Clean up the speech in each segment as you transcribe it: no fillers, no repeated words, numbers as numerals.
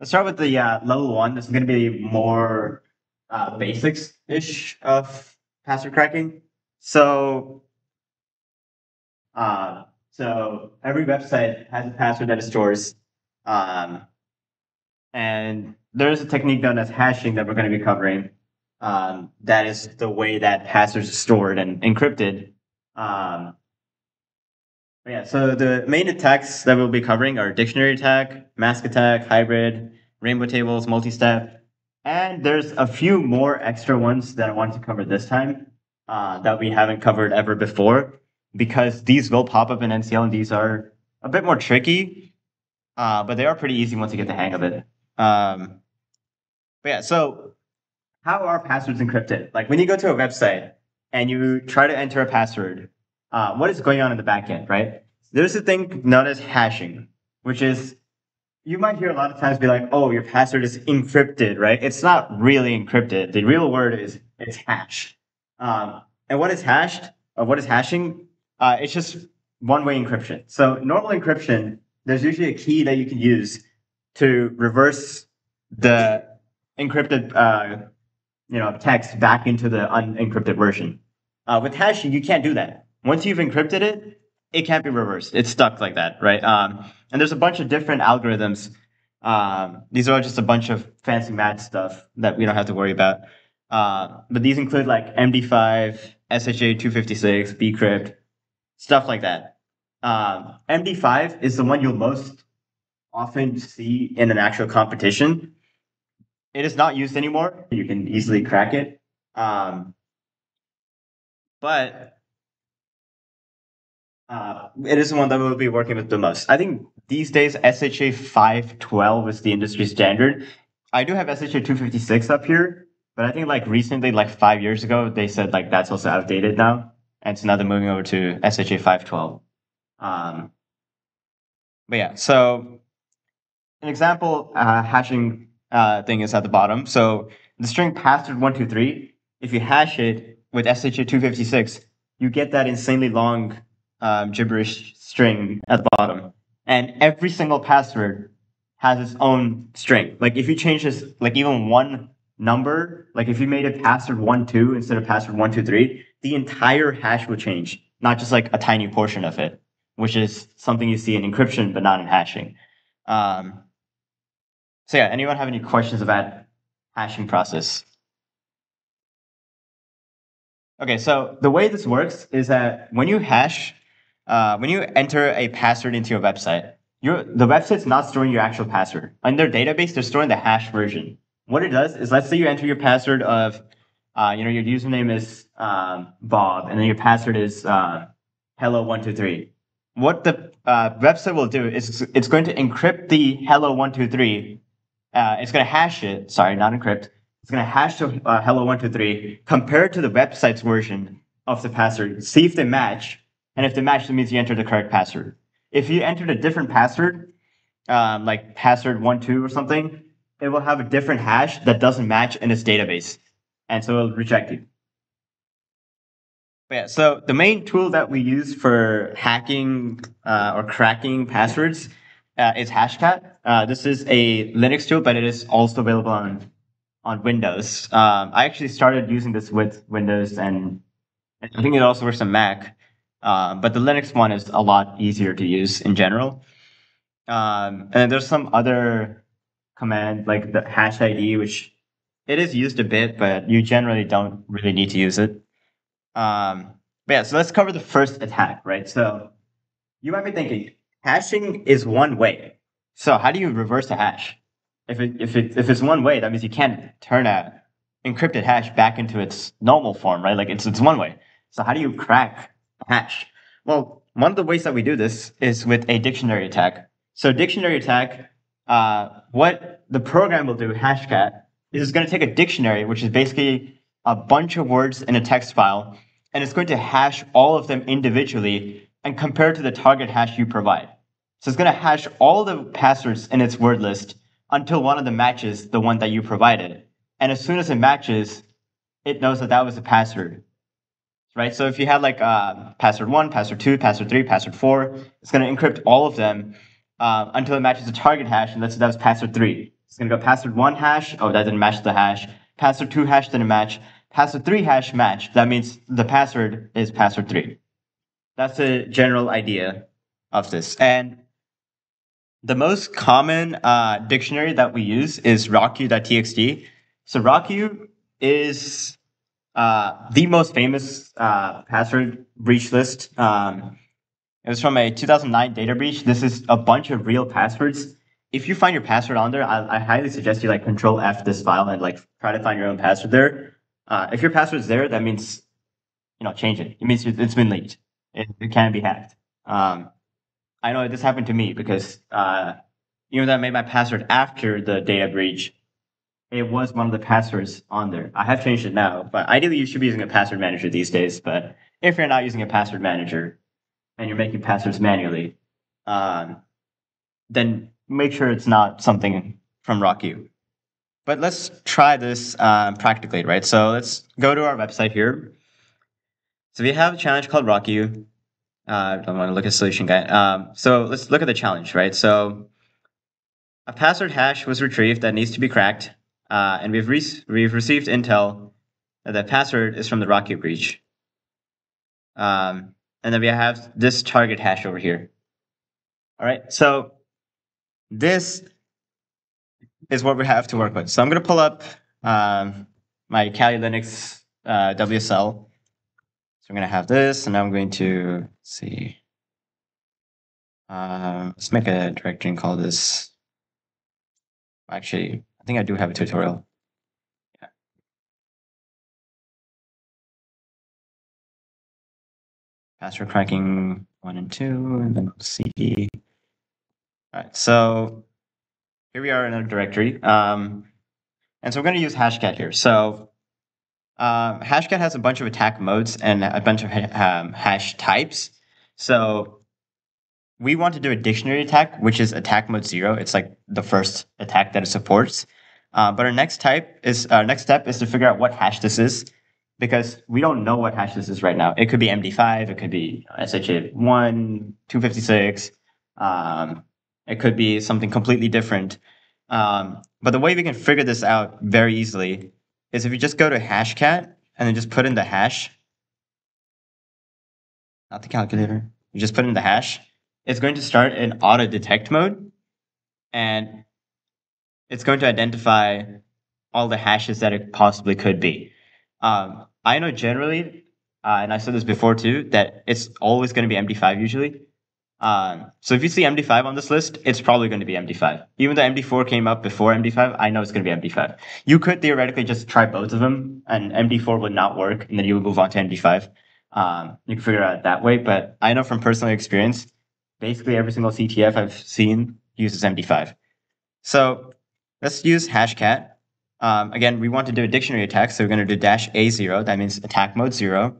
Let's start with the level one. This is going to be more basics-ish of password cracking. So, so every website has a password that it stores, um, and there's a technique known as hashing that we're going to be covering. That is the way that passwords are stored and encrypted. Um, yeah, so the main attacks that we'll be covering are dictionary attack, mask attack, hybrid, rainbow tables, multi-step, and there's a few more extra ones that I wanted to cover this time that we haven't covered ever before because these will pop up in NCL and these are a bit more tricky, but they are pretty easy once you get the hang of it. But yeah, so how are passwords encrypted? Like when you go to a website and you try to enter a password, what is going on in the back end, right? There's a thing known as hashing, which is you might hear a lot of times be like, oh, your password is encrypted, right? It's not really encrypted. The real word is it's hashed. And what is hashed, or what is hashing? It's just one-way encryption. So normal encryption, there's usually a key that you can use to reverse the encrypted text back into the unencrypted version. With hashing, you can't do that. Once you've encrypted it, it can't be reversed. It's stuck like that, right? And there's a bunch of different algorithms. These are just a bunch of fancy math stuff that we don't have to worry about. But these include like MD5, SHA-256, bcrypt, stuff like that. MD5 is the one you'll most often see in an actual competition. It is not used anymore. You can easily crack it. But it is the one that we'll be working with the most. I think these days SHA 512 is the industry standard. I do have SHA 256 up here, but I think like recently, like 5 years ago, they said like that's also outdated now. And so now they're moving over to SHA 512. But yeah, so an example hashing thing is at the bottom. So the string password123, if you hash it with SHA-256, you get that insanely long gibberish string at the bottom. And every single password has its own string. Like if you change this, like even one number, like if you made it password 12 instead of password 123, the entire hash will change, not just like a tiny portion of it, which is something you see in encryption but not in hashing. So yeah, anyone have any questions about hashing process? Okay, so the way this works is that when you hash, when you enter a password into your website, the website's not storing your actual password. In their database, they're storing the hash version. What it does is, let's say you enter your password of, your username is Bob, and then your password is hello123. What the website will do is it's going to encrypt the hello123. It's going to hash it. Sorry, not encrypt. It's going to hash to hello123, compare it to the website's version of the password, see if they match, and if they match, that means you entered the correct password. If you entered a different password, like password 12 or something, it will have a different hash that doesn't match in its database, and so it'll reject you. But yeah, so the main tool that we use for hacking or cracking passwords is Hashcat. This is a Linux tool, but it is also available on Windows. I actually started using this with Windows, and I think it also works on Mac. But the Linux one is a lot easier to use in general. And there's some other command like the hash ID, which it is used a bit, but you generally don't really need to use it. But yeah, so let's cover the first attack, right? So you might be thinking, hashing is one way. So how do you reverse a hash? If it's one way, that means you can't turn a encrypted hash back into its normal form, right? Like it's one way. So how do you crack a hash? Well, one of the ways that we do this is with a dictionary attack. So dictionary attack, what the program will do, Hashcat, is it's going to take a dictionary, which is basically a bunch of words in a text file, and it's going to hash all of them individually and compare to the target hash you provide. So it's going to hash all the passwords in its word list until one of them matches the one that you provided. And as soon as it matches, it knows that that was the password, right? So if you had like password 1, password 2, password 3, password 4, it's going to encrypt all of them until it matches the target hash, and let's say that was password 3. It's going to go password 1 hash. Oh, that didn't match the hash. Password 2 hash didn't match. Password 3 hash matched. That means the password is password 3. That's the general idea of this. And the most common dictionary that we use is rocku.txt. So rocku is the most famous password breach list. It was from a 2009 data breach. This is a bunch of real passwords. If you find your password on there, I highly suggest you like Control F this file and like try to find your own password there. If your password's there, that means change it. It means it's been leaked. It can be hacked. I know this happened to me because even though I made my password after the data breach, it was one of the passwords on there. I have changed it now, but ideally you should be using a password manager these days. But if you're not using a password manager and you're making passwords manually, then make sure it's not something from Rocku. But let's try this practically, right? So let's go to our website here. So we have a challenge called Rocku. I don't want to look at solution guide. So let's look at the challenge, right? So a password hash was retrieved that needs to be cracked, and we've received intel that the password is from the Rocku breach. And then we have this target hash over here. All right, so this is what we have to work with. So I'm going to pull up my Kali Linux WSL. So I'm going to have this, and I'm going to see. Let's make a directory and call this. Actually, I think I do have a tutorial. Yeah. Password cracking 1 and 2, and then cd. All right, so here we are in our directory. And so we're going to use hashcat here. So hashcat has a bunch of attack modes and a bunch of hash types. So we want to do a dictionary attack, which is attack mode 0. It's like the first attack that it supports. But our next step is to figure out what hash this is, because we don't know what hash this is right now. It could be MD5, it could be SHA-1, 256, it could be something completely different. But the way we can figure this out very easily is if you just go to hashcat and then just put in the hash, not the calculator, you just put in the hash, it's going to start in auto detect mode, and it's going to identify all the hashes that it possibly could be. I know generally, and I said this before too, that it's always going to be MD5 usually. So if you see MD5 on this list, it's probably going to be MD5. Even though MD4 came up before MD5, I know it's going to be MD5. You could theoretically just try both of them, and MD4 would not work, and then you would move on to MD5. You can figure it out that way, but I know from personal experience, basically every single CTF I've seen uses MD5. So let's use hashcat. Again, we want to do a dictionary attack, so we're going to do -A0, that means attack mode 0.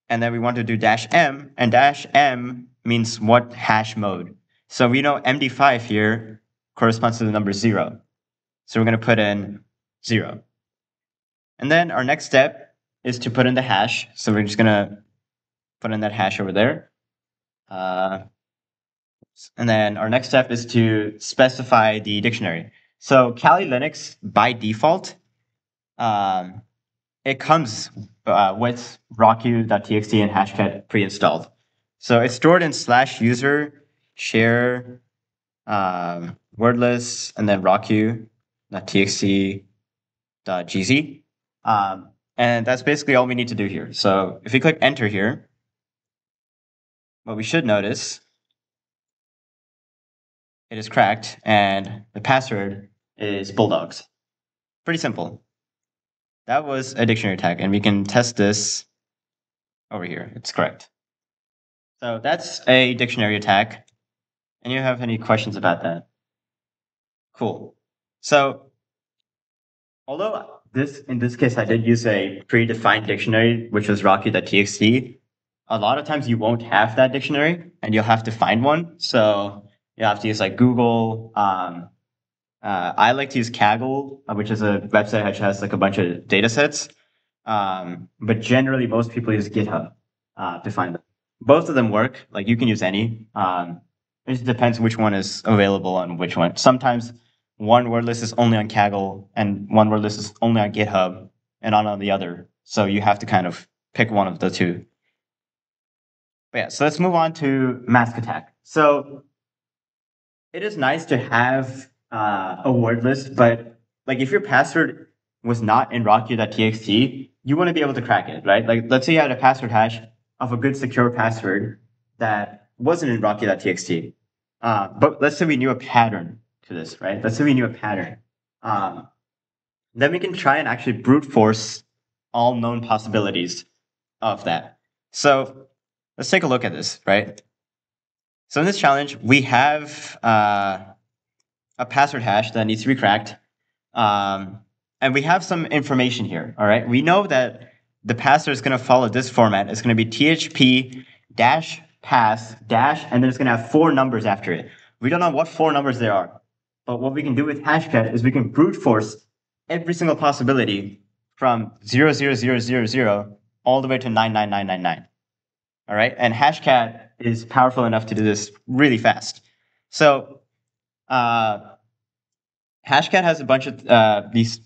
And then we want to do -M, and -M means what hash mode. So we know MD5 here corresponds to the number 0. So we're going to put in 0. And then our next step is to put in the hash. So we're just going to put in that hash over there. And then our next step is to specify the dictionary. So Kali Linux, by default, it comes with rocku.txt and hashcat pre-installed. So it's stored in /user share wordless and then rocku.txt.gz. And that's basically all we need to do here. So if we click enter here, what we should notice, it is cracked and the password is bulldogs. Pretty simple. That was a dictionary attack, and we can test this over here. It's correct. So that's a dictionary attack. And you have any questions about that? Cool. So although in this case I did use a predefined dictionary, which was rocku.txt, a lot of times you won't have that dictionary and you'll have to find one. So you have to use like Google. I like to use Kaggle, which is a website which has like a bunch of data sets. But generally, most people use GitHub to find them. Both of them work. Like you can use any. It just depends which one is available on which one. Sometimes one word list is only on Kaggle and one word list is only on GitHub and not on the other. So you have to kind of pick one of the two. But yeah, so let's move on to mask attack. So it is nice to have a word list, but like if your password was not in rocky.txt, you want to be able to crack it, right? Like let's say you had a password hash of a good secure password that wasn't in rocky.txt. But let's say we knew a pattern to this, right? Let's say we knew a pattern. Then we can try and actually brute force all known possibilities of that. So let's take a look at this, right? So in this challenge, we have a password hash that needs to be cracked. And we have some information here, all right? We know that the password is going to follow this format. It's going to be THP dash pass dash, and then it's going to have 4 numbers after it. We don't know what 4 numbers there are. But what we can do with Hashcat is we can brute force every single possibility from 00000 all the way to 99999. All right? And Hashcat is powerful enough to do this really fast. So Hashcat has a bunch of these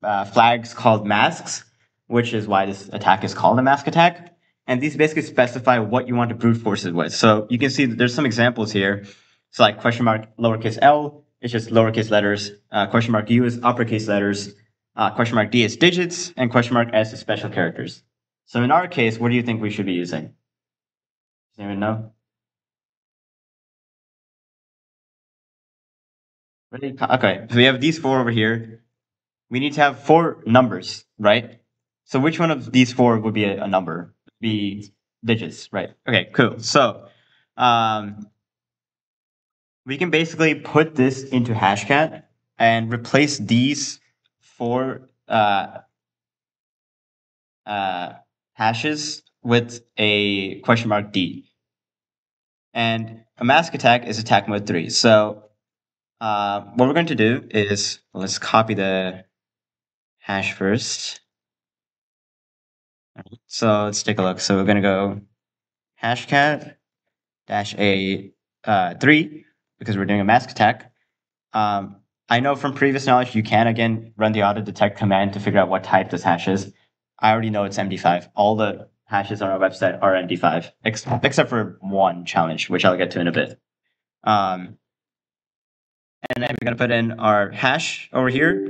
flags called masks, which is why this attack is called a mask attack. And these basically specify what you want to brute force it with. So you can see that there's some examples here. So like question mark lowercase l is just lowercase letters. Question mark u is uppercase letters. Question mark d is digits. And question mark s is special characters. So in our case, what do you think we should be using? Does anyone know? Ready? Okay, so we have these 4 over here. We need to have 4 numbers, right? So which one of these 4 would be a number? Be digits, right? Okay, cool. So we can basically put this into Hashcat and replace these 4 hashes with a question mark D. And a mask attack is attack mode 3. So what we're going to do is, let's copy the hash first. So let's take a look. So we're going to go hashcat dash a 3 because we're doing a mask attack. I know from previous knowledge you can again run the auto detect command to figure out what type this hash is. I already know it's MD5. All the hashes on our website are MD5, except for one challenge, which I'll get to in a bit. And then we're going to put in our hash over here.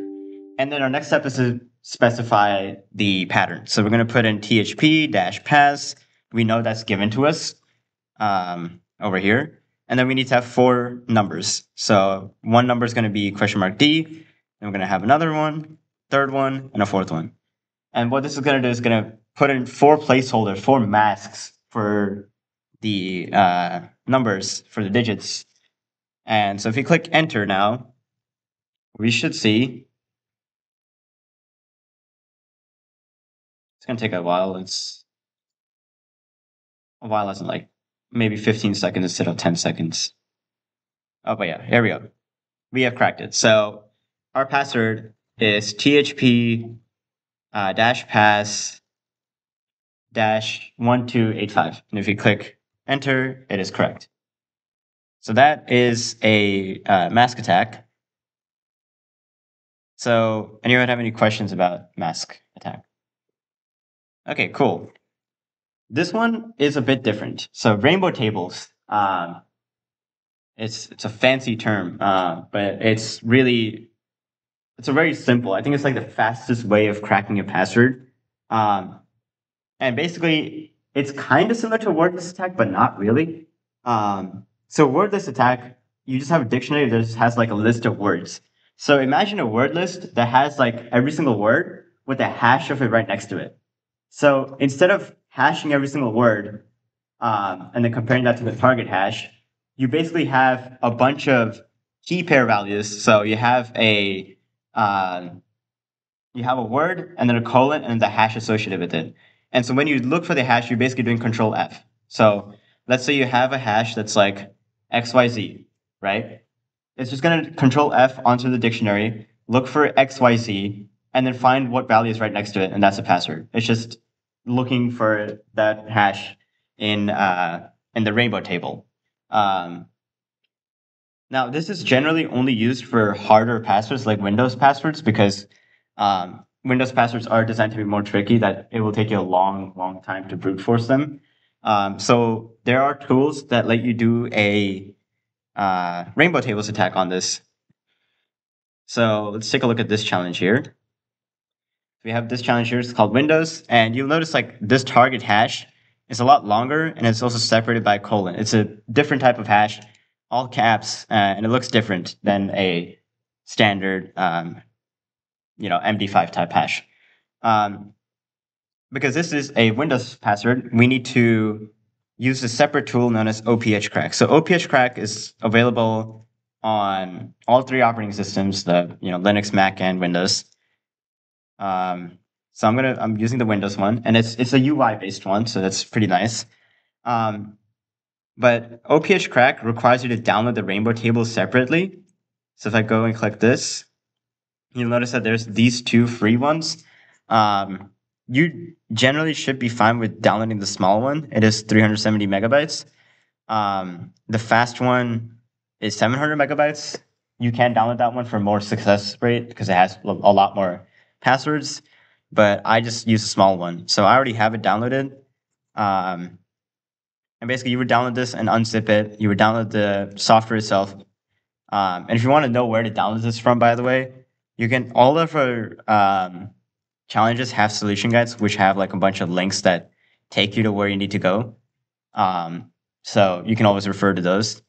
And then our next step is to specify the pattern. So we're going to put in THP dash pass. We know that's given to us over here. And then we need to have 4 numbers. So one number is going to be question mark D. Then we're going to have another one, third one, and a fourth one. And what this is going to do is going to put in 4 placeholders, 4 masks for the numbers, for the digits. And so if you click enter now, we should see. It's going to take a while. It's a while as in like maybe 15 seconds instead of 10 seconds. Oh, but yeah, here we go. We have cracked it. So our password is THP dash pass dash 1285. And if you click enter, it is correct. So that is a mask attack. So anyone have any questions about mask attack? Okay, cool. This one is a bit different. So rainbow tables. It's a fancy term, but it's a very simple. I think it's like the fastest way of cracking a password. And basically, it's kind of similar to a wordless attack, but not really. So wordless attack, you just have a dictionary that just has like a list of words. So imagine a word list that has like every single word with a hash of it right next to it. So instead of hashing every single word and then comparing that to the target hash, you basically have a bunch of key pair values. So you have a word and then a colon and the hash associated with it. And so when you look for the hash, you're basically doing control F. So let's say you have a hash that's like XYZ, right? It's just going to control F onto the dictionary, look for XYZ, and then find what value is right next to it, and that's a password. It's just looking for that hash in the rainbow table. Now, this is generally only used for harder passwords like Windows passwords because Windows passwords are designed to be more tricky that it will take you a long, long time to brute force them. So there are tools that let you do a rainbow tables attack on this. So let's take a look at this challenge here. We have this challenge here. It's called Windows, and you'll notice like this target hash is a lot longer, and it's also separated by a colon. It's a different type of hash, all caps, and it looks different than a standard, MD5 type hash. Because this is a Windows password, we need to use a separate tool known as OPH crack. So OPH crack is available on all three operating systems: the Linux, Mac, and Windows. So I'm using the Windows one, and it's a UI based one, so that's pretty nice. But OPH crack requires you to download the rainbow tables separately. So if I go and click this, you'll notice that there's these two free ones. You generally should be fine with downloading the small one. It is 370 megabytes. The fast one is 700 megabytes. You can download that one for more success rate because it has a lot more passwords, but I just use a small one. So I already have it downloaded. And basically you would download this and unzip it. You would download the software itself. And if you want to know where to download this from, by the way, you can, all of our challenges have solution guides, which have like a bunch of links that take you to where you need to go. So you can always refer to those.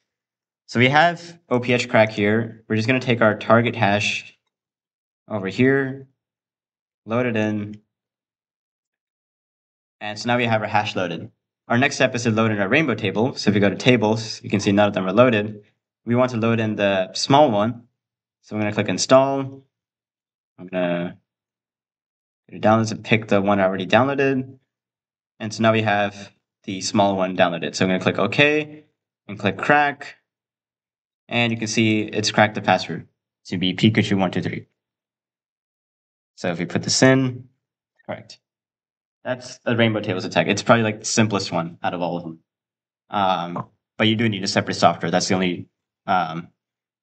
So we have OPH crack here. We're just going to take our target hash over here, load it in. And so now we have our hash loaded. Our next step is to load in our rainbow table. So if we go to tables, you can see none of them are loaded. We want to load in the small one. So I'm going to click install. I'm going to go to downloads and pick the one I already downloaded. And so now we have the small one downloaded. So I'm going to click OK and click crack. And you can see it's cracked the password to be Pikachu123. So if we put this in, correct. That's a rainbow tables attack. It's probably like the simplest one out of all of them. But you do need a separate software. That's the only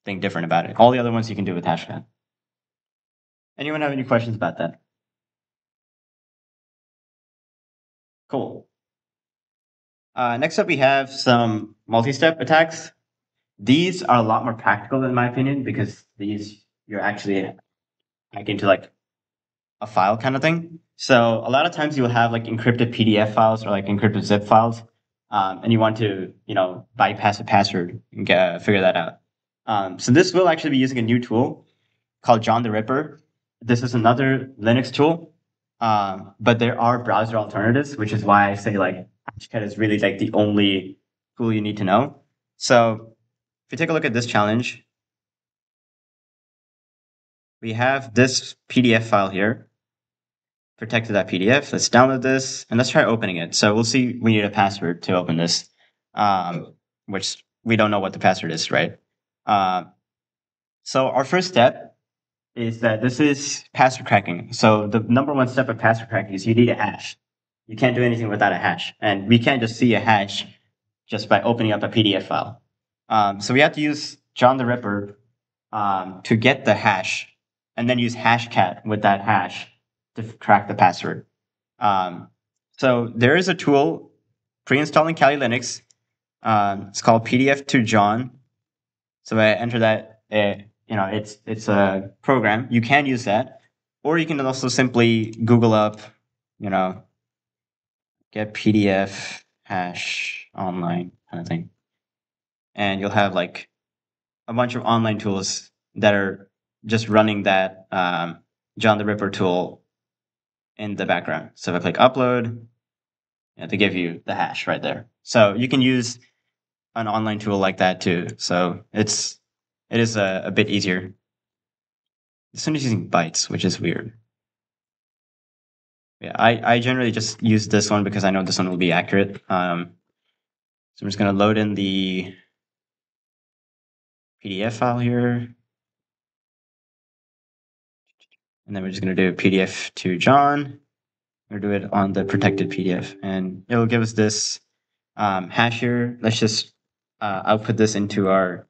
thing different about it. All the other ones you can do with Hashcat. Anyone have any questions about that? Cool. Next up, we have some multi-step attacks. These are a lot more practical in my opinion because these you're actually hacking into like a file kind of thing. So a lot of times you'll have like encrypted PDF files or like encrypted zip files, and you want to bypass a password and figure that out. So this will actually be using a new tool called John the Ripper. This is another Linux tool, but there are browser alternatives, which is why I say like Hashcat is really like the only tool you need to know. So if you take a look at this challenge, we have this PDF file here, protected that PDF. Let's download this and let's try opening it. So we'll see we need a password to open this, which we don't know what the password is, right? So our first step is that this is password cracking. So the number one step of password cracking is you need a hash. You can't do anything without a hash. And we can't just see a hash just by opening up a PDF file. So we have to use John the Ripper to get the hash and then use Hashcat with that hash to crack the password. So there is a tool pre-installing Kali Linux. It's called PDF to John. So I enter that. It's a program. You can use that, or you can also simply Google up, get PDF hash online kind of thing, and you'll have like a bunch of online tools that are just running that John the Ripper tool in the background. So if I click upload, they give you the hash right there. So you can use an online tool like that too. So it is a bit easier. This one is using bytes, which is weird. Yeah, I generally just use this one because I know this one will be accurate. So I'm just going to load in the PDF file here. And then we're just going to do PDF to John. We're going to do it on the protected PDF. And it'll give us this hash here. Let's just output this into our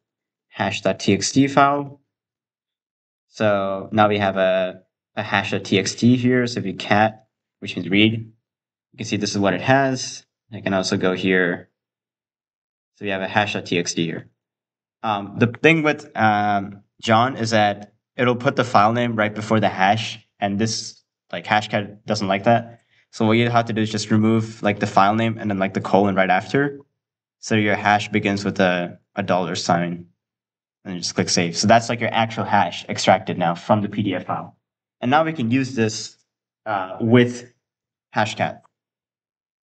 hash.txt file. So now we have a hash.txt here. So if you cat, which means read, you can see this is what it has. I can also go here. So we have a hash.txt here. The thing with John is that it'll put the file name right before the hash, and this like hashcat doesn't like that. So what you have to do is just remove like the file name and then like the colon right after. So your hash begins with a $sign, and you just click save. So that's like your actual hash extracted now from the PDF file. And now we can use this with hashcat.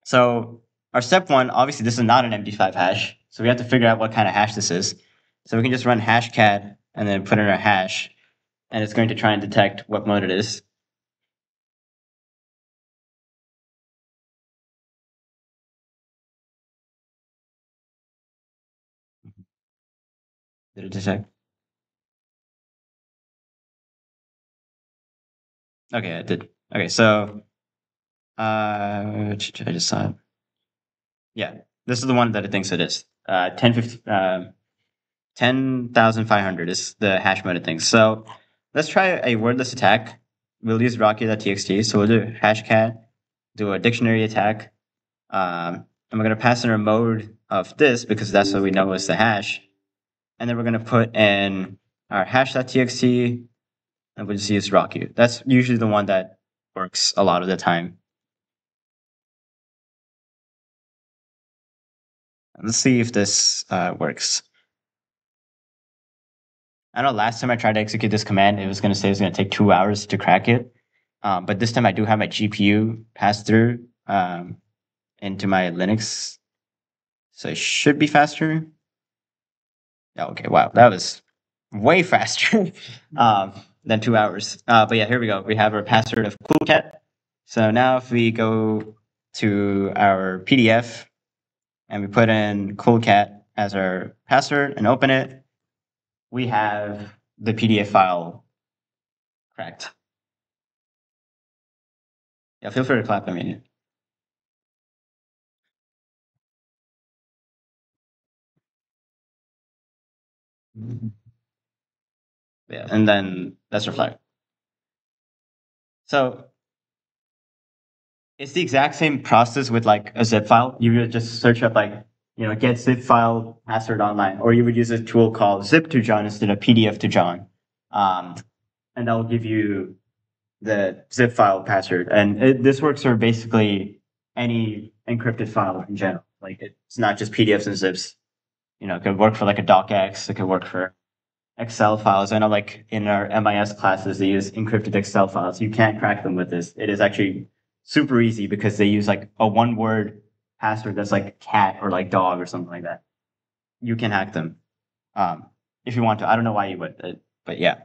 So our step one, obviously this is not an MD5 hash. So we have to figure out what kind of hash this is. So we can just run hashcat and then put in our hash, and it's going to try and detect what mode it is. Did it detect? Okay, it did. Okay, so I just saw it. Yeah, this is the one that it thinks it is. 10,500 is the hash mode it thinks. So let's try a wordless attack. We'll use rocky.txt. So we'll do hashcat, do a dictionary attack. And we're going to pass in a mode of this because that's what we know is the hash. And then we're going to put in our hash.txt, and we'll just use rocky. That's usually the one that works a lot of the time. Let's see if this works. I know last time I tried to execute this command, it was going to say it's going to take 2 hours to crack it. But this time I do have my GPU pass through into my Linux. So it should be faster. Oh, okay, wow, that was way faster than 2 hours. But yeah, here we go. We have our password of coolcat. So now if we go to our PDF and we put in coolcat as our password and open it, we have the PDF file cracked. Yeah, feel free to clap. I mean, yeah, and then that's our flag. So it's the exact same process with like a zip file. You would just search up like, get zip file password online, or you would use a tool called zip to John instead of PDF to John. And that will give you the zip file password. And this works for basically any encrypted file in general. Like it's not just PDFs and zips. It could work for like a docx. It could work for Excel files. I know like in our MIS classes, they use encrypted Excel files. You can't crack them with this. It is actually super easy because they use like a one word password that's like cat or like dog or something like that. You can hack them if you want to. I don't know why you would, but yeah.